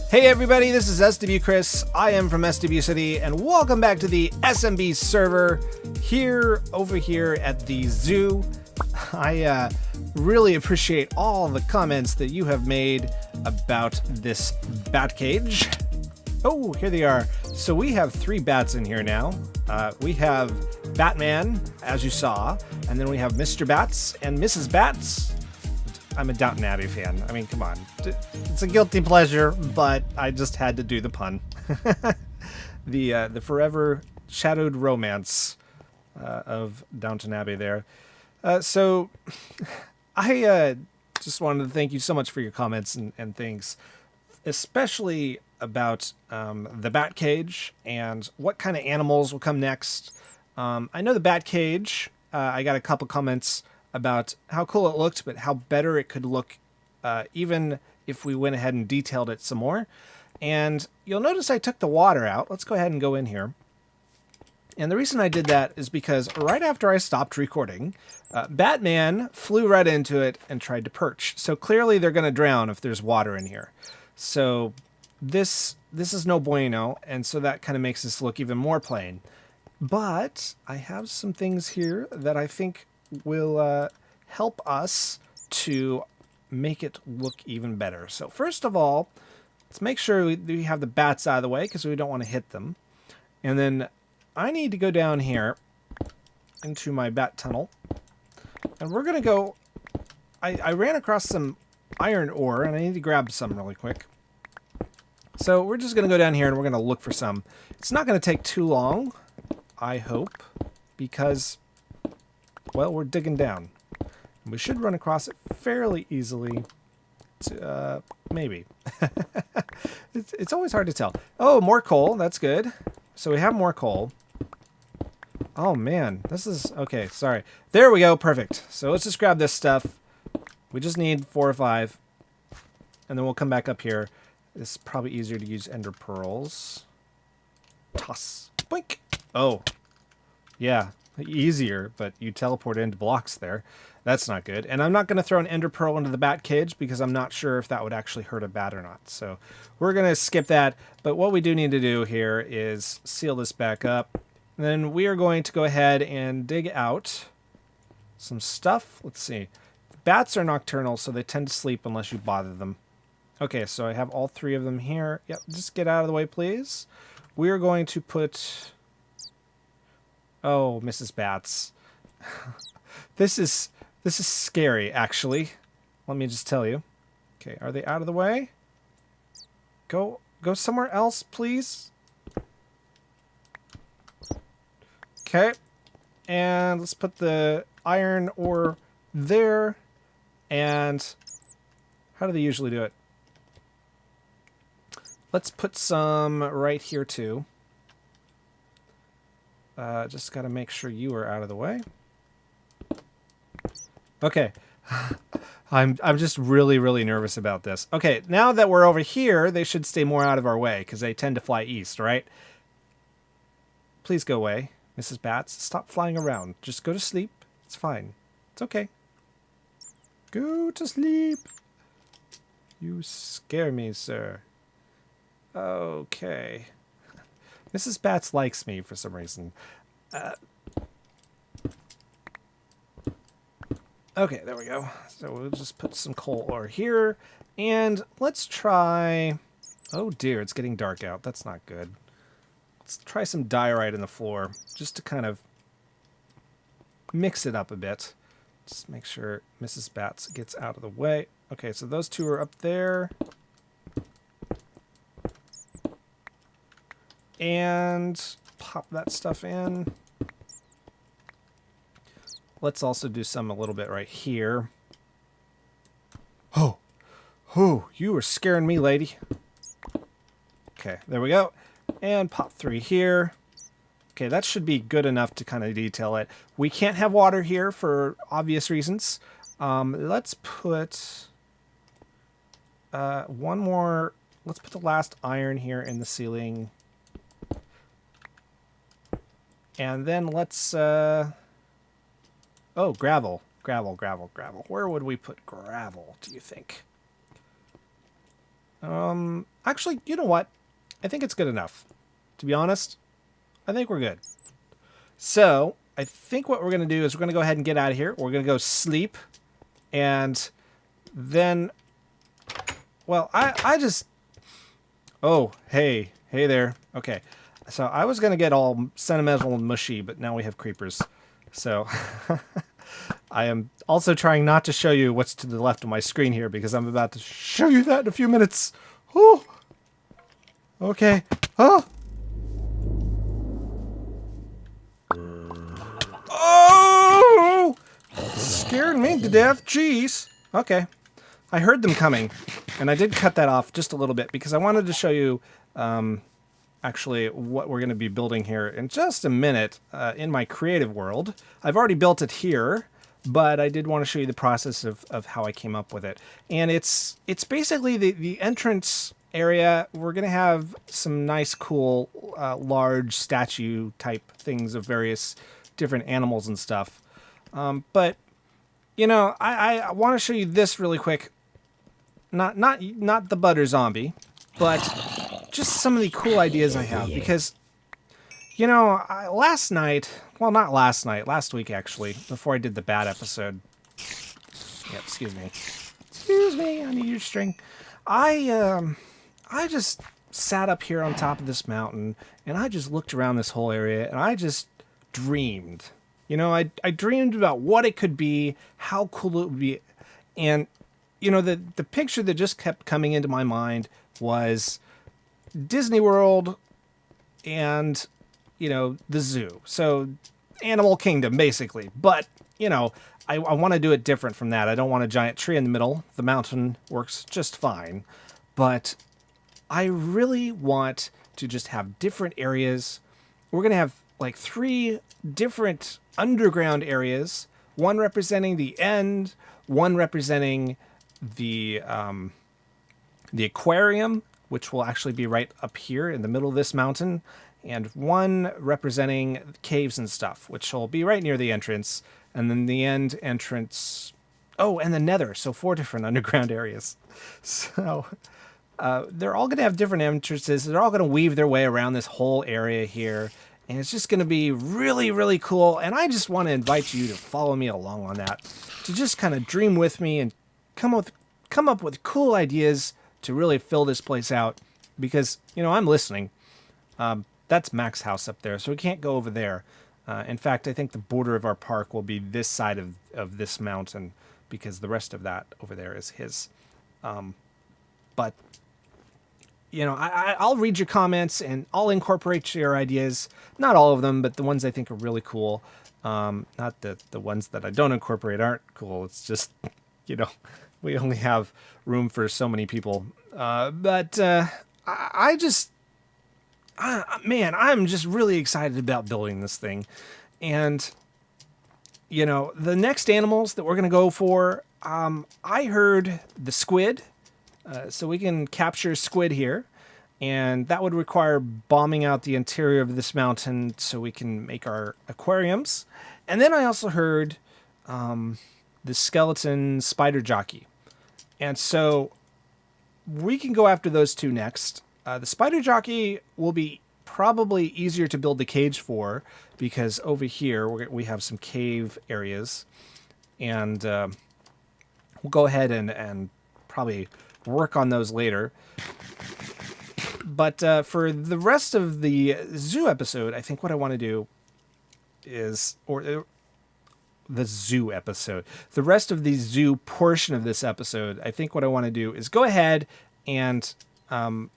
Hey everybody, this is SWChris. I am from SW City, and welcome back to the SMB server over here at the zoo. I really appreciate all the comments that you have made about this bat cage. Oh, here they are. So we have 3 bats in here now. We have Batman, as you saw, and then we have Mr. Bats and Mrs. Bats. I'm a Downton Abbey fan. I mean, come on. It's a guilty pleasure, but I just had to do the pun. The forever shadowed romance of Downton Abbey there. So I just wanted to thank you so much for your comments and things, especially about the bat cage and what kind of animals will come next. I know the bat cage, I got a couple comments about how cool it looked, but how better it could look even if we went ahead and detailed it some more. And you'll notice I took the water out. Let's go ahead and go in here. And the reason I did that is because right after I stopped recording, Batman flew right into it and tried to perch. So clearly they're going to drown if there's water in here. So this is no bueno, and so that kind of makes this look even more plain. But I have some things here that I think will help us to make it look even better. So first of all, let's make sure we have the bats out of the way because we don't want to hit them. And then I need to go down here into my bat tunnel. And we're going to go... I ran across some iron ore, and I need to grab some really quick. So we're just going to go down here, and we're going to look for some. It's not going to take too long, I hope, because... well, we're digging down. We should run across it fairly easily. Maybe. It's always hard to tell. Oh, more coal. That's good. So we have more coal. Oh, man. This is... okay, sorry. There we go. Perfect. So let's just grab this stuff. We just need 4 or 5. And then we'll come back up here. It's probably easier to use ender pearls. Toss. Boink. Oh. Yeah. Easier, but you teleport into blocks there. That's not good. And I'm not going to throw an ender pearl into the bat cage because I'm not sure if that would actually hurt a bat or not. So we're going to skip that. But what we do need to do here is seal this back up. And then we are going to go ahead and dig out some stuff. Let's see. Bats are nocturnal, so they tend to sleep unless you bother them. Okay, so I have all 3 of them here. Yep, just get out of the way, please. We are going to put... oh, Mrs. Bats. This is scary, actually. Let me just tell you. Okay, are they out of the way? Go somewhere else, please. Okay. And let's put the iron ore there. And how do they usually do it? Let's put some right here, too. Just got to make sure you are out of the way. Okay. I'm just really nervous about this. Okay, now that we're over here, they should stay more out of our way because they tend to fly east, right? Please go away, Mrs. Bats. Stop flying around. Just go to sleep. It's fine. It's okay. Go to sleep. You scare me, sir. Okay. Mrs. Bats likes me for some reason. Okay, there we go. So we'll just put some coal ore here. And let's try... oh dear, it's getting dark out. That's not good. Let's try some diorite in the floor, just to kind of mix it up a bit. Just make sure Mrs. Bats gets out of the way. Okay, so those 2 are up there. And pop that stuff in. Let's also do some a little bit right here. Oh, you were scaring me, lady. Okay, there we go. And pop 3 here. Okay, that should be good enough to kind of detail it. We can't have water here for obvious reasons. Let's put one more. Let's put the last iron here in the ceiling. And then let's, oh, gravel. Gravel. Where would we put gravel, do you think? Actually, you know what? I think it's good enough. To be honest, I think we're good. So I think what we're going to do is we're going to go ahead and get out of here. We're going to go sleep. And then, well, I just, oh, hey there. Okay. So I was going to get all sentimental and mushy, but now we have creepers. So I am also trying not to show you what's to the left of my screen here because I'm about to show you that in a few minutes. Oh, okay. Oh. Oh! Scared me to death. Jeez. Okay. I heard them coming, and I did cut that off just a little bit because I wanted to show you actually what we're going to be building here in just a minute in my creative world. I've already built it here, but I did want to show you the process of how I came up with it. And it's basically the entrance area. We're going to have some nice, cool, large statue type things of various different animals and stuff. But, you know, I want to show you this really quick. Not the butter zombie, but just some of the cool ideas I have. Because, you know, last night, well, not last night, last week actually, before I did the bad episode. Yep, excuse me, I need your string. I just sat up here on top of this mountain, and I just looked around this whole area, and I just dreamed. You know, I dreamed about what it could be, how cool it would be, and, you know, the picture that just kept coming into my mind was Disney World and, you know, the zoo. So, Animal Kingdom, basically. But, you know, I want to do it different from that. I don't want a giant tree in the middle. The mountain works just fine. But I really want to just have different areas. We're going to have like 3 different underground areas, one representing the end, one representing the aquarium, which will actually be right up here in the middle of this mountain, and one representing caves and stuff, which will be right near the entrance, and then the end entrance. Oh, and the nether. So 4 different underground areas. So they're all going to have different entrances. They're all going to weave their way around this whole area here. And it's just going to be really, really cool. And I just want to invite you to follow me along on that, to just kind of dream with me and come up with cool ideas to really fill this place out. Because, you know, I'm listening. That's Mac's house up there, so we can't go over there. In fact, I think the border of our park will be this side of this mountain, because the rest of that over there is his. But, you know, I'll read your comments and I'll incorporate your ideas. Not all of them, but the ones I think are really cool. Not the ones that I don't incorporate aren't cool. It's just, you know, we only have room for so many people. But I just, man, I'm just really excited about building this thing. And, you know, the next animals that we're going to go for, I heard the squid. So we can capture squid here, and that would require bombing out the interior of this mountain so we can make our aquariums. And then I also heard the skeleton spider jockey. And so we can go after those 2 next. The spider jockey will be probably easier to build the cage for, because over here we have some cave areas. And we'll go ahead and probably work on those later. But for the rest of the zoo episode, I think what I want to do is, or the zoo episode, the rest of the zoo portion of this episode, I think what I want to do is go ahead and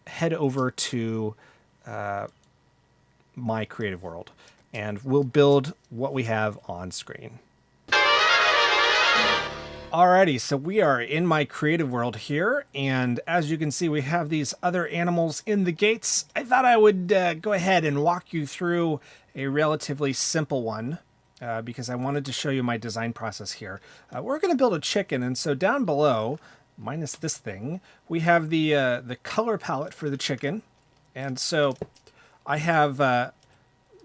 head over to my creative world, and we'll build what we have on screen. Alrighty, so we are in my creative world here, and as you can see, we have these other animals in the gates. I thought I would go ahead and walk you through a relatively simple one, because I wanted to show you my design process here. We're going to build a chicken, and so down below, minus this thing, we have the color palette for the chicken. And so I have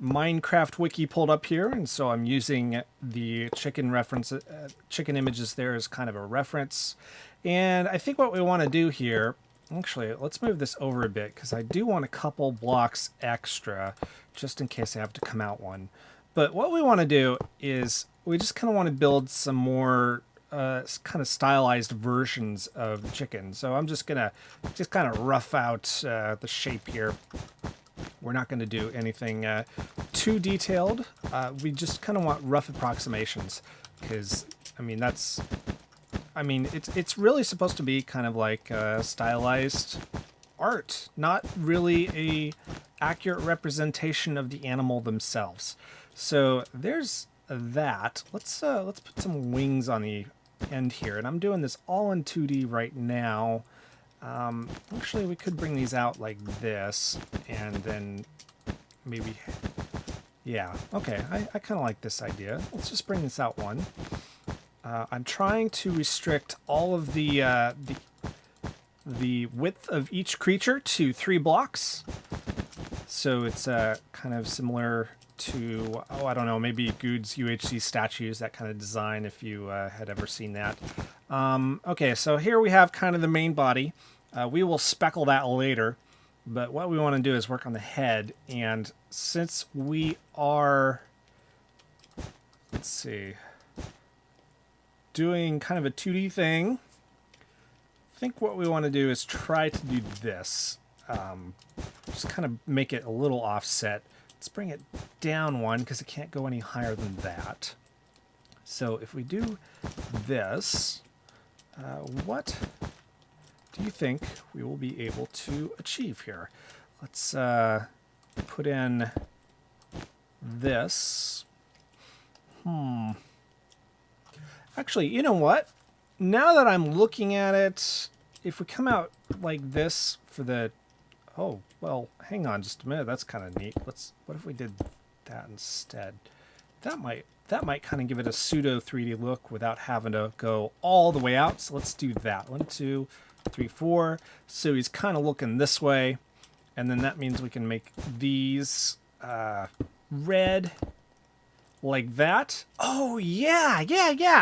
Minecraft wiki pulled up here, and so I'm using the chicken reference, chicken images there as kind of a reference. And I think what we want to do here Actually, let's move this over a bit because I do want a couple blocks extra just in case I have to come out one. But what we want to do is we just kind of want to build some more kind of stylized versions of the chicken. So I'm just going to just kind of rough out the shape here. We're not going to do anything too detailed. We just kind of want rough approximations because, I mean, it's really supposed to be kind of like stylized art, not really a accurate representation of the animal themselves. So there's that. Let's put some wings on the end here, and I'm doing this all in 2D right now. Actually, we could bring these out like this, and then maybe, yeah, okay. I kind of like this idea. Let's just bring this out one. I'm trying to restrict all of the width of each creature to 3 blocks. So it's kind of similar to, oh, I don't know, maybe Good's UHC statues, that kind of design, if you had ever seen that. Okay, so here we have kind of the main body. We will speckle that later, but what we want to do is work on the head. And since we are, let's see, doing kind of a 2D thing, I think what we want to do is try to do this. Just kind of make it a little offset. Let's bring it down one because it can't go any higher than that. So if we do this, what do you think we will be able to achieve here? Let's put in this. Actually, you know what? Now that I'm looking at it, if we come out like this for the... Oh, well, hang on just a minute. That's kind of neat. What if we did that instead? That might kind of give it a pseudo 3D look without having to go all the way out. So let's do that. 1, 2, 3, 4. So he's kind of looking this way. And then that means we can make these red like that. Oh, yeah.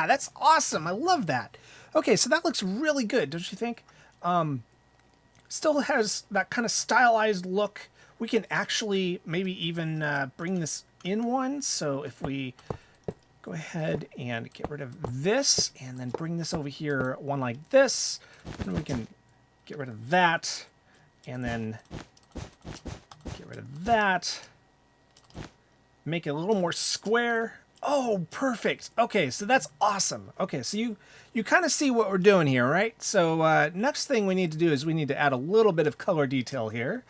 That's awesome. I love that. Okay, so that looks really good, don't you think? Still has that kind of stylized look. We can actually maybe even bring this in one. So if we go ahead and get rid of this and then bring this over here, one like this, then we can get rid of that and then get rid of that. Make it a little more square. Oh, perfect. Okay, so that's awesome. Okay, so you kind of see what we're doing here, right? So next thing we need to do is we need to add a little bit of color detail here.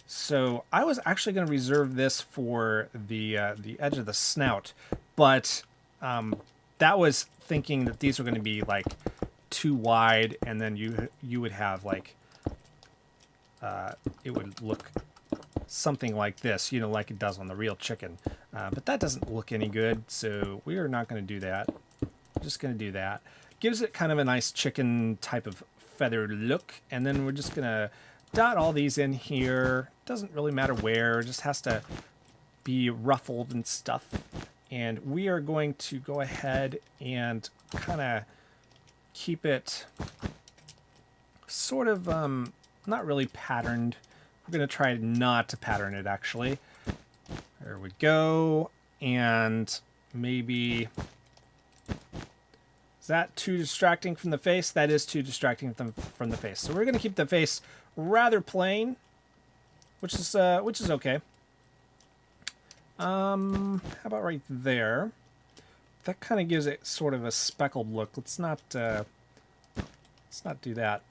So I was actually going to reserve this for the edge of the snout, but that was thinking that these were going to be like too wide, and then you would have like it would look something like this, you know, like it does on the real chicken. But that doesn't look any good, so we are not going to do that. Just going to do that. Gives it kind of a nice chicken type of feathered look, and then we're just going to dot all these in here. Doesn't really matter where, it just has to be ruffled and stuff. And we are going to go ahead and kind of keep it sort of not really patterned. We're going to try not to pattern it, actually. There we go. And maybe... Is that too distracting from the face? That is too distracting from the face. So we're going to keep the face rather plain, which is okay. How about right there? That kind of gives it sort of a speckled look. Let's not do that.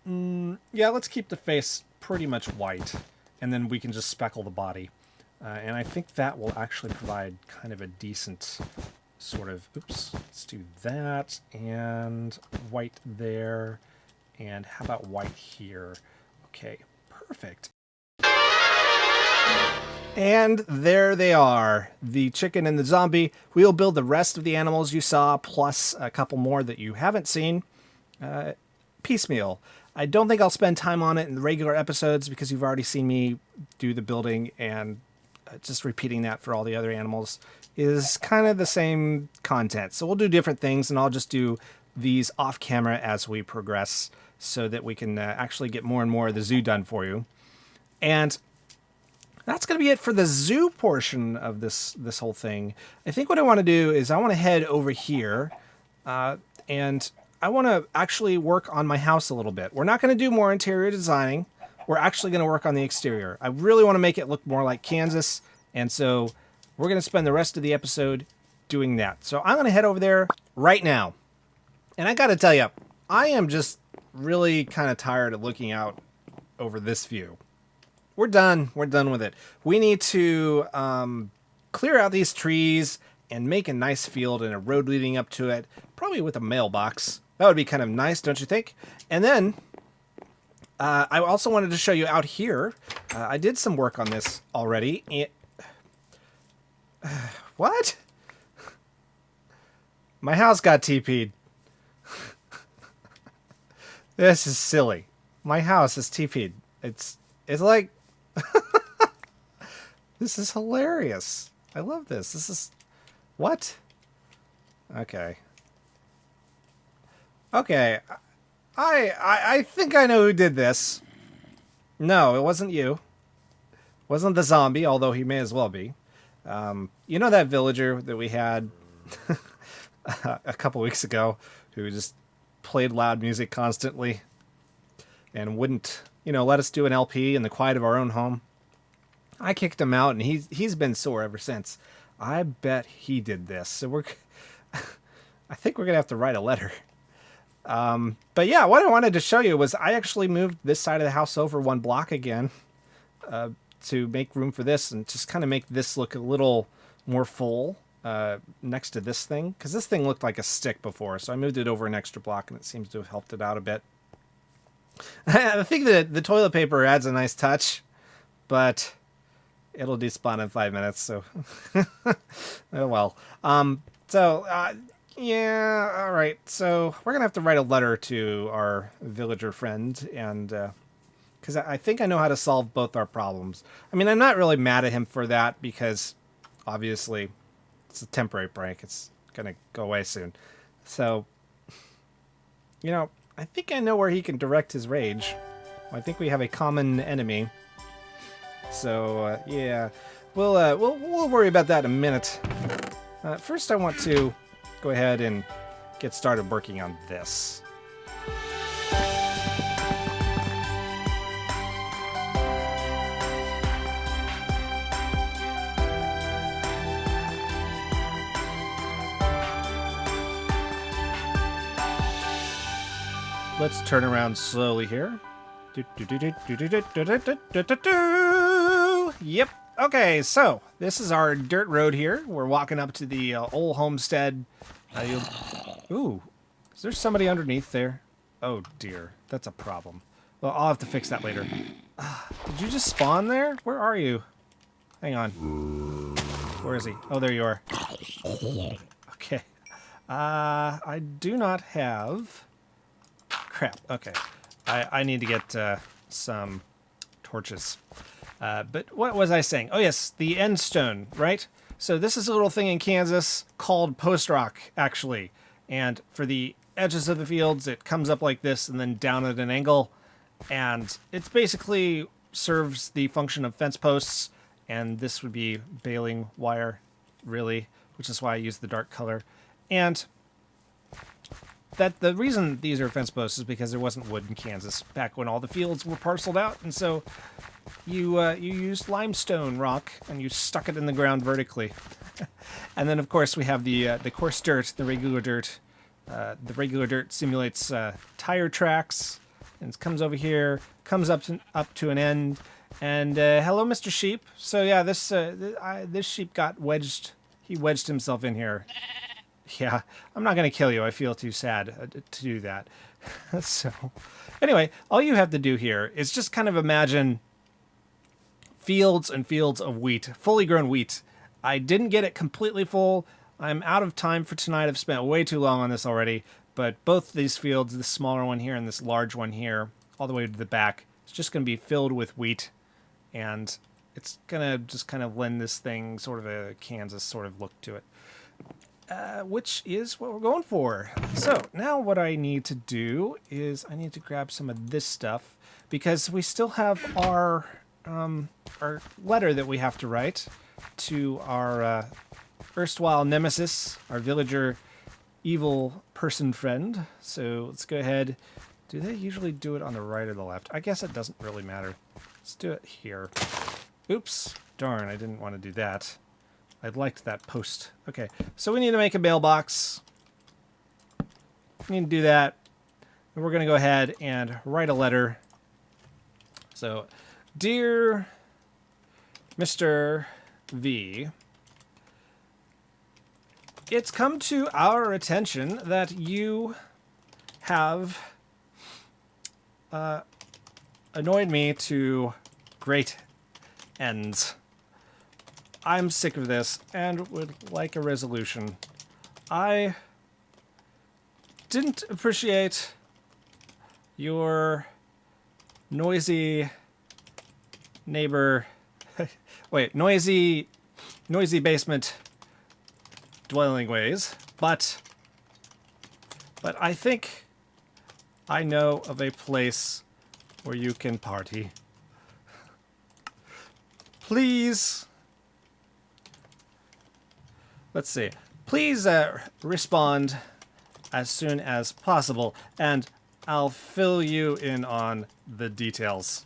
Yeah, let's keep the face pretty much white, and then we can just speckle the body. And I think that will actually provide kind of a decent sort of, oops, let's do that, and white there, and how about white here? Okay, perfect. And there they are, the chicken and the zombie. We'll build the rest of the animals you saw, plus a couple more that you haven't seen, piecemeal. I don't think I'll spend time on it in the regular episodes because you've already seen me do the building, and just repeating that for all the other animals is kind of the same content. So we'll do different things, and I'll just do these off camera as we progress so that we can actually get more and more of the zoo done for you. And that's going to be it for the zoo portion of this whole thing. I think what I want to do is I want to head over here and I want to actually work on my house a little bit. We're not going to do more interior designing. We're actually going to work on the exterior. I really want to make it look more like Kansas, and so we're going to spend the rest of the episode doing that. So I'm going to head over there right now. And I got to tell you, I am just really kind of tired of looking out over this view. We're done. We're done with it. We need to clear out these trees and make a nice field and a road leading up to it, probably with a mailbox. That would be kind of nice, don't you think? And then I also wanted to show you out here. I did some work on this already. What? My house got Teepeed. This is silly. My house is Teepeed. It's like... This is hilarious. I love this. This is... What? Okay. Okay. I think I know who did this. No, it wasn't you. It wasn't the zombie, although he may as well be. You know that villager that we had a couple weeks ago who just played loud music constantly and wouldn't, let us do an LP in the quiet of our own home? I kicked him out, and he's been sore ever since. I bet he did this. So I think we're gonna have to write a letter. But yeah, what I wanted to show you was I actually moved this side of the house over one block again to make room for this and just kind of make this look a little more full next to this thing, because this thing looked like a stick before, so I moved it over an extra block, and it seems to have helped it out a bit. I think that the toilet paper adds a nice touch, but it'll despawn in 5 minutes, so oh well. Yeah, all right. So we're gonna have to write a letter to our villager friend, and because I think I know how to solve both our problems. I mean, I'm not really mad at him for that because obviously it's a temporary break. It's gonna go away soon. So, I think I know where he can direct his rage. I think we have a common enemy. So yeah, we'll worry about that in a minute. First, I want to go ahead and get started working on this. Let's turn around slowly here. Yep. Okay, so this is our dirt road here. We're walking up to the old homestead. Ooh, is there somebody underneath there? Oh dear, that's a problem. Well, I'll have to fix that later. Did you just spawn there? Where are you? Hang on. Where is he? Oh, there you are. Okay. I do not have... Crap. Okay. I need to get some torches. But what was I saying? Oh, yes, the end stone, right? So this is a little thing in Kansas called post rock, actually. And for the edges of the fields, it comes up like this and then down at an angle. And it basically serves the function of fence posts. And this would be baling wire, really, which is why I use the dark color. And that the reason these are fence posts is because there wasn't wood in Kansas back when all the fields were parceled out, and so you used limestone rock and you stuck it in the ground vertically. And then of course we have the coarse dirt, the regular dirt. The regular dirt simulates tire tracks, and it comes over here, comes up to an end. And hello, Mr. Sheep. So yeah, this sheep got wedged. He wedged himself in here. Yeah, I'm not going to kill you. I feel too sad to do that. So, anyway, all you have to do here is just kind of imagine fields and fields of wheat, fully grown wheat. I didn't get it completely full. I'm out of time for tonight. I've spent way too long on this already. But both these fields, this smaller one here and this large one here, all the way to the back, it's just going to be filled with wheat. And it's going to just kind of lend this thing sort of a Kansas sort of look to it. which is what we're going for. So now what I need to do is I need to grab some of this stuff because we still have our letter that we have to write to our erstwhile nemesis, our villager evil person friend. So let's go ahead. Do they usually do it on the right or the left? I guess it doesn't really matter. Let's do it here. Oops. Darn, I didn't want to do that. I liked that post. Okay, so we need to make a mailbox. We need to do that. And we're going to go ahead and write a letter. So, dear Mr. V, it's come to our attention that you have annoyed me to great ends. I'm sick of this and would like a resolution. I didn't appreciate your noisy neighbor... Wait, noisy basement dwelling ways, but I think I know of a place where you can party. Please... Let's see. Please respond as soon as possible, and I'll fill you in on the details.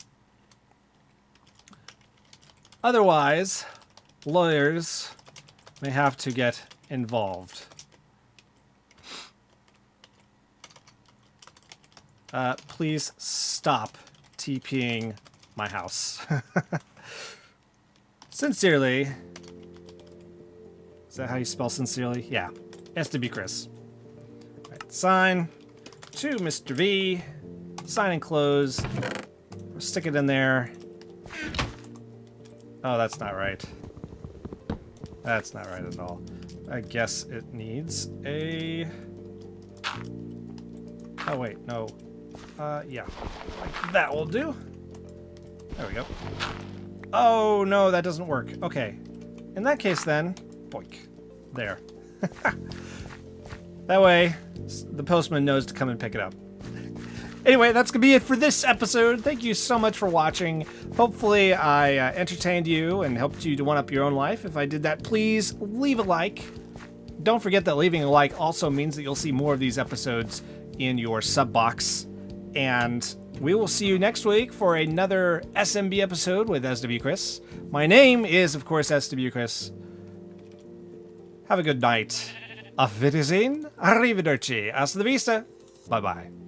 Otherwise, lawyers may have to get involved. Please stop TPing my house. Sincerely... Is that how you spell sincerely? Yeah. SWChris. Right, sign to Mr. V. Sign and close. We'll stick it in there. Oh, that's not right. That's not right at all. I guess it needs a... Oh, wait, no. Yeah. Like that will do. There we go. Oh, no, that doesn't work. Okay. In that case, then... Boink. There. That way, the postman knows to come and pick it up. Anyway, that's going to be it for this episode. Thank you so much for watching. Hopefully, I entertained you and helped you to one-up your own life. If I did that, please leave a like. Don't forget that leaving a like also means that you'll see more of these episodes in your sub box. And we will see you next week for another SMB episode with SWChris. My name is, of course, SWChris. Have a good night. Auf Wiedersehen. Arrivederci. Hasta la vista. Bye-bye.